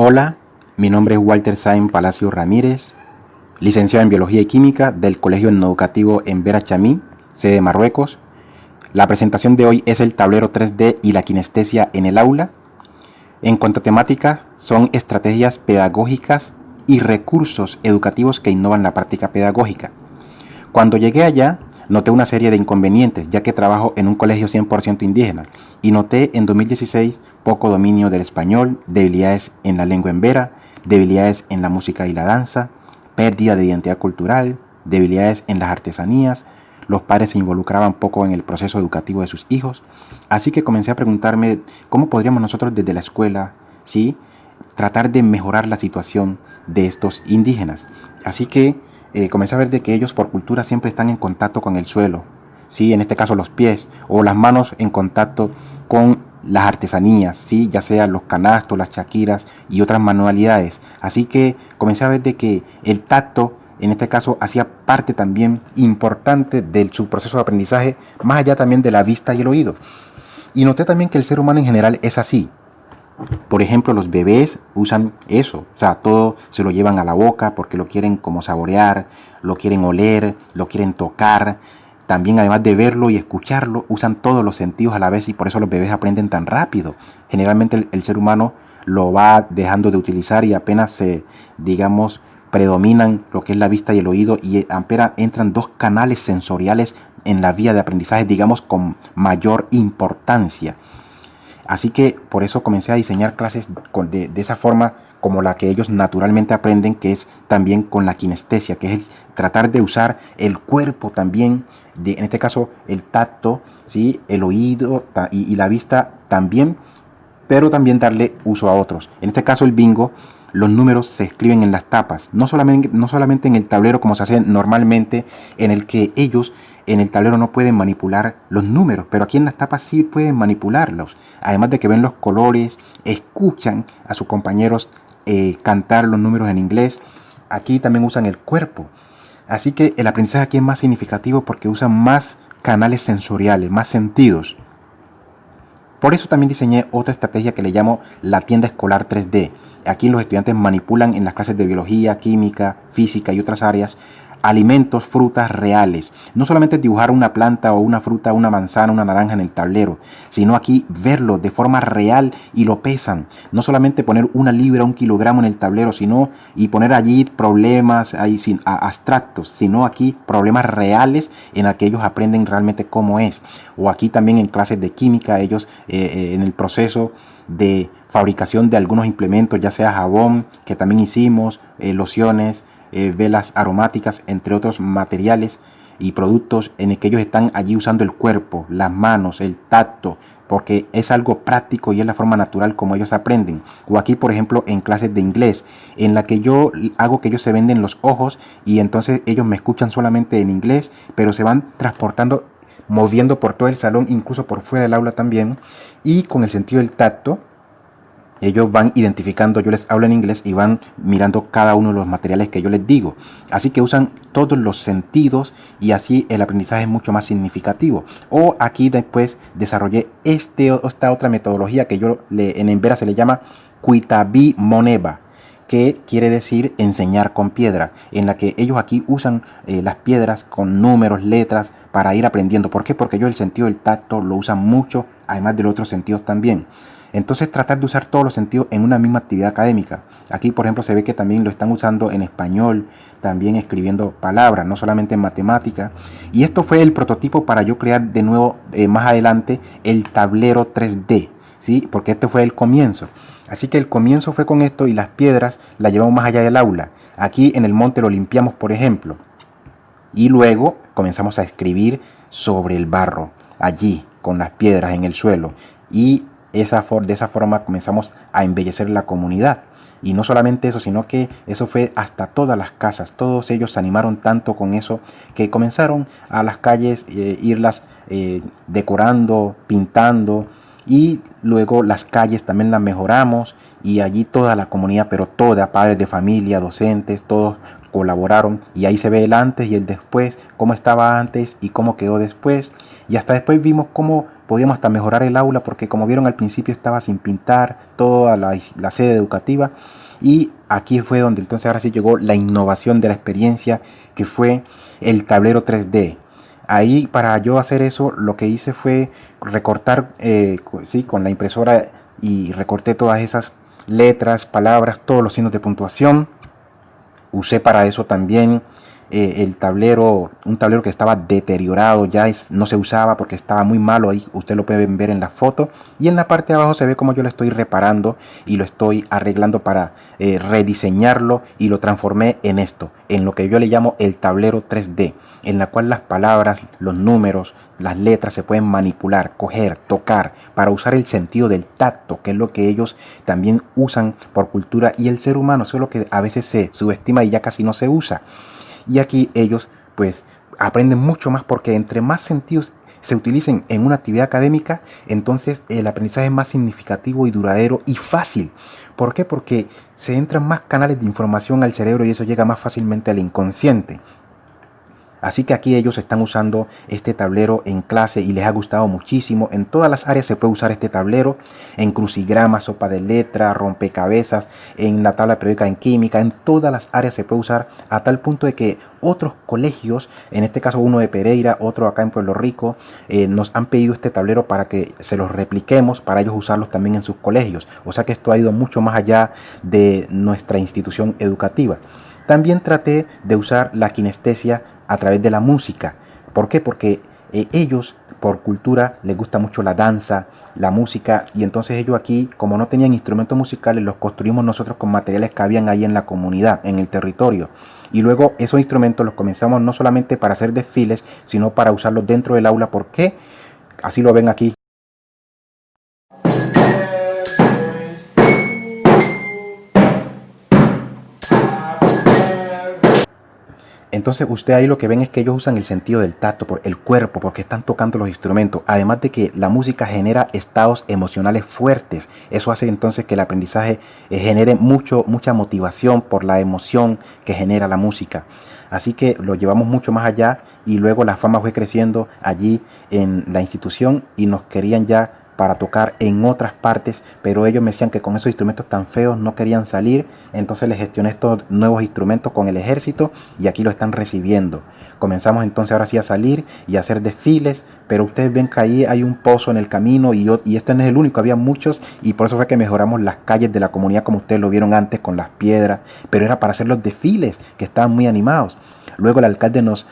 Hola, mi nombre es Walter Sain Palacio Ramírez, licenciado en Biología y Química del Colegio Educativo en Vera Chamí, sede Marruecos. La presentación de hoy es el tablero 3D y la kinestesia en el aula. En cuanto a temática, son estrategias pedagógicas y recursos educativos que innovan la práctica pedagógica. Cuando llegué allá, noté una serie de inconvenientes, ya que trabajo en un colegio 100% indígena, y noté en 2016 poco dominio del español, debilidades en la lengua en vera, debilidades en la música y la danza, pérdida de identidad cultural, debilidades en las artesanías. Los padres se involucraban poco en el proceso educativo de sus hijos, así que comencé a preguntarme cómo podríamos nosotros desde la escuela, ¿sí?, tratar de mejorar la situación de estos indígenas. Así que comencé a ver de que ellos por cultura siempre están en contacto con el suelo, ¿sí?, en este caso los pies o las manos en contacto con las artesanías, ¿sí?, ya sean los canastos, las chaquiras y otras manualidades. Así que comencé a ver de que el tacto en este caso hacía parte también importante de su proceso de aprendizaje, más allá también de la vista y el oído. Y noté también que el ser humano en general es así. Por ejemplo, los bebés usan eso, o sea, todo se lo llevan a la boca porque lo quieren como saborear, lo quieren oler, lo quieren tocar. También, además de verlo y escucharlo, usan todos los sentidos a la vez y por eso los bebés aprenden tan rápido. Generalmente el ser humano lo va dejando de utilizar y apenas digamos, predominan lo que es la vista y el oído y apenas entran dos canales sensoriales en la vía de aprendizaje, digamos, con mayor importancia. Así que por eso comencé a diseñar clases de esa forma como la que ellos naturalmente aprenden, que es también con la kinestesia, que es tratar de usar el cuerpo también, en este caso el tacto, ¿sí?, el oído y la vista también, pero también darle uso a otros. En este caso el bingo, los números se escriben en las tapas, no solamente en el tablero como se hace normalmente, en el que ellos en el tablero no pueden manipular los números, pero aquí en las tapas sí pueden manipularlos. Además de que ven los colores, escuchan a sus compañeros cantar los números en inglés, aquí también usan el cuerpo. Así que el aprendizaje aquí es más significativo porque usan más canales sensoriales, más sentidos. Por eso también diseñé otra estrategia que le llamo la tienda escolar 3D. Aquí los estudiantes manipulan en las clases de biología, química, física y otras áreas alimentos, frutas reales. No solamente dibujar una planta o una fruta, una manzana, una naranja en el tablero, sino aquí verlo de forma real y lo pesan. No solamente poner una libra, un kilogramo en el tablero, sino y poner allí problemas abstractos, sino aquí problemas reales en los que ellos aprenden realmente cómo es. O aquí también en clases de química, ellos en el proceso de fabricación de algunos implementos, ya sea jabón, que también hicimos, lociones, velas aromáticas, entre otros materiales y productos en el que ellos están allí usando el cuerpo, las manos, el tacto, porque es algo práctico y es la forma natural como ellos aprenden. O aquí, por ejemplo, en clases de inglés, en la que yo hago que ellos se venden los ojos y entonces ellos me escuchan solamente en inglés, pero se van transportando, moviendo por todo el salón, incluso por fuera del aula también, y con el sentido del tacto, ellos van identificando, yo les hablo en inglés y van mirando cada uno de los materiales que yo les digo. Así que usan todos los sentidos y así el aprendizaje es mucho más significativo. O aquí después desarrollé esta otra metodología que en Embera se le llama Kuitabi Moneba, que quiere decir enseñar con piedra, en la que ellos aquí usan las piedras con números, letras, para ir aprendiendo. ¿Por qué? Porque ellos el sentido del tacto lo usan mucho, además de los otros sentidos también. Entonces tratar de usar todos los sentidos en una misma actividad académica. Aquí por ejemplo se ve que también lo están usando en español, también escribiendo palabras, no solamente en matemática. Y esto fue el prototipo para yo crear de nuevo más adelante el tablero 3D, ¿sí? Porque este fue el comienzo. Así que el comienzo fue con esto y las piedras las llevamos más allá del aula. Aquí en el monte lo limpiamos, por ejemplo. Y luego comenzamos a escribir sobre el barro, allí, con las piedras en el suelo. Y de esa forma comenzamos a embellecer la comunidad. Y no solamente eso, sino que eso fue hasta todas las casas. Todos ellos se animaron tanto con eso que comenzaron a las calles irlas decorando, pintando. Y luego las calles también las mejoramos. Y allí toda la comunidad, pero toda, padres de familia, docentes, todos colaboraron. Y ahí se ve el antes y el después, cómo estaba antes y cómo quedó después. Y hasta después vimos cómo podíamos hasta mejorar el aula, porque como vieron al principio estaba sin pintar toda la sede educativa. Y aquí fue donde entonces ahora sí llegó la innovación de la experiencia, que fue el tablero 3D. Ahí, para yo hacer eso, lo que hice fue recortar, sí, con la impresora, y recorté todas esas letras, palabras, todos los signos de puntuación. Usé para eso también el tablero, un tablero que estaba deteriorado, no se usaba porque estaba muy malo. Ahí usted lo pueden ver en la foto, y en la parte de abajo se ve como yo lo estoy reparando y lo estoy arreglando para rediseñarlo, y lo transformé en esto, en lo que yo le llamo el tablero 3D, en la cual las palabras, los números, las letras se pueden manipular, coger, tocar, para usar el sentido del tacto, que es lo que ellos también usan por cultura, y el ser humano, eso es lo que a veces se subestima y ya casi no se usa. Y aquí ellos pues aprenden mucho más, porque entre más sentidos se utilicen en una actividad académica, entonces el aprendizaje es más significativo y duradero y fácil. ¿Por qué? Porque se entran más canales de información al cerebro y eso llega más fácilmente al inconsciente. Así que aquí ellos están usando este tablero en clase y les ha gustado muchísimo. En todas las áreas se puede usar este tablero, en crucigrama, sopa de letra, rompecabezas, en la tabla periódica, en química, en todas las áreas se puede usar, a tal punto de que otros colegios, en este caso uno de Pereira, otro acá en Puerto Rico, nos han pedido este tablero para que se los repliquemos, para ellos usarlos también en sus colegios. O sea que esto ha ido mucho más allá de nuestra institución educativa. También traté de usar la kinestesia a través de la música. ¿Por qué? Porque ellos, por cultura, les gusta mucho la danza, la música, y entonces ellos aquí, como no tenían instrumentos musicales, los construimos nosotros con materiales que habían ahí en la comunidad, en el territorio. Y luego esos instrumentos los comenzamos no solamente para hacer desfiles, sino para usarlos dentro del aula, porque así lo ven aquí. Entonces usted ahí lo que ven es que ellos usan el sentido del tacto, por el cuerpo, porque están tocando los instrumentos. Además de que la música genera estados emocionales fuertes. Eso hace entonces que el aprendizaje genere mucha motivación por la emoción que genera la música. Así que lo llevamos mucho más allá, y luego la fama fue creciendo allí en la institución y nos querían ya para tocar en otras partes, pero ellos me decían que con esos instrumentos tan feos no querían salir. Entonces les gestioné estos nuevos instrumentos con el ejército y aquí lo están recibiendo. Comenzamos entonces ahora sí a salir y a hacer desfiles, pero ustedes ven que ahí hay un pozo en el camino, y este no es el único, había muchos, y por eso fue que mejoramos las calles de la comunidad, como ustedes lo vieron antes con las piedras, pero era para hacer los desfiles que estaban muy animados. Luego el alcalde nos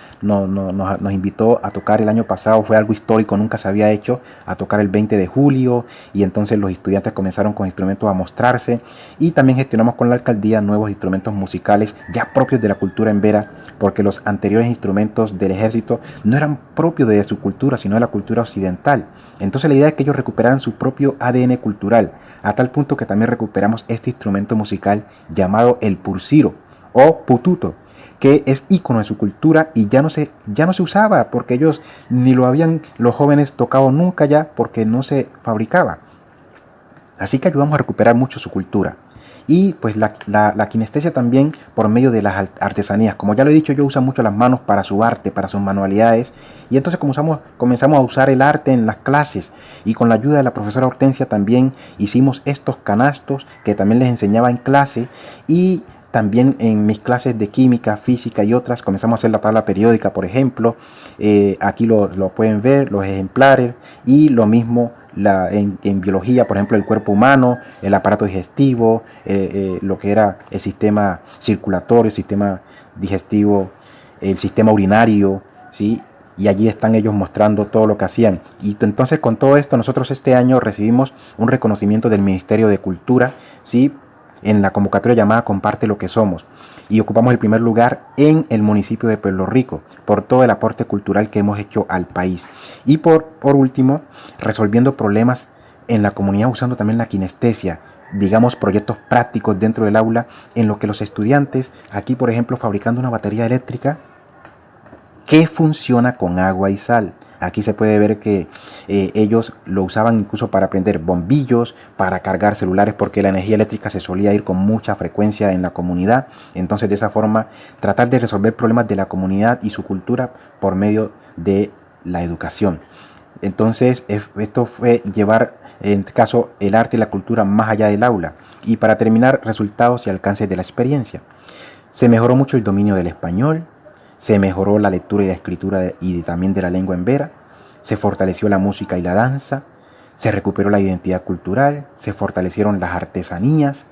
invitó a tocar el año pasado, fue algo histórico, nunca se había hecho, a tocar el 20 de julio, y entonces los estudiantes comenzaron con instrumentos a mostrarse, y también gestionamos con la alcaldía nuevos instrumentos musicales ya propios de la cultura en Vera, porque los anteriores instrumentos del ejército no eran propios de su cultura, sino de la cultura occidental. Entonces la idea es que ellos recuperaran su propio ADN cultural, a tal punto que también recuperamos este instrumento musical llamado el pursiro o pututo, que es ícono de su cultura y ya no se usaba, porque ellos ni lo habían los jóvenes tocado nunca ya, porque no se fabricaba. Así que ayudamos a recuperar mucho su cultura. Y pues la kinestesia también por medio de las artesanías. Como ya lo he dicho, ellos usan mucho las manos para su arte, para sus manualidades. Y entonces comenzamos a usar el arte en las clases. Y con la ayuda de la profesora Hortensia también hicimos estos canastos que también les enseñaba en clase. Y también en mis clases de química, física y otras comenzamos a hacer la tabla periódica, por ejemplo. Aquí lo pueden ver, los ejemplares, y lo mismo en biología, por ejemplo, el cuerpo humano, el aparato digestivo, lo que era el sistema circulatorio, el sistema digestivo, el sistema urinario, ¿sí? Y allí están ellos mostrando todo lo que hacían. Y entonces con todo esto nosotros este año recibimos un reconocimiento del Ministerio de Cultura, ¿sí?, en la convocatoria llamada Comparte lo que somos, y ocupamos el primer lugar en el municipio de Puerto Rico por todo el aporte cultural que hemos hecho al país. Y por último, resolviendo problemas en la comunidad usando también la kinestesia, digamos proyectos prácticos dentro del aula, en lo que los estudiantes, aquí por ejemplo fabricando una batería eléctrica que funciona con agua y sal. Aquí se puede ver que ellos lo usaban incluso para prender bombillos, para cargar celulares, porque la energía eléctrica se solía ir con mucha frecuencia en la comunidad. Entonces de esa forma tratar de resolver problemas de la comunidad y su cultura por medio de la educación. Entonces, esto fue llevar, en este caso, el arte y la cultura más allá del aula. Y para terminar, resultados y alcances de la experiencia. Se mejoró mucho el dominio del español, se mejoró la lectura y la escritura y también de la lengua embera, se fortaleció la música y la danza, se recuperó la identidad cultural, se fortalecieron las artesanías,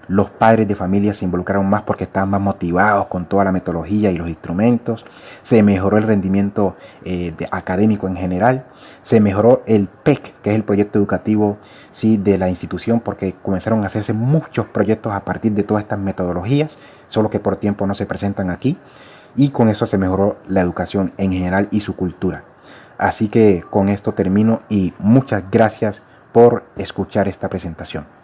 los padres de familia se involucraron más porque estaban más motivados con toda la metodología y los instrumentos, se mejoró el rendimiento académico en general, se mejoró el PEC, que es el proyecto educativo, sí, de la institución, porque comenzaron a hacerse muchos proyectos a partir de todas estas metodologías, solo que por tiempo no se presentan aquí, y con eso se mejoró la educación en general y su cultura. Así que con esto termino y muchas gracias por escuchar esta presentación.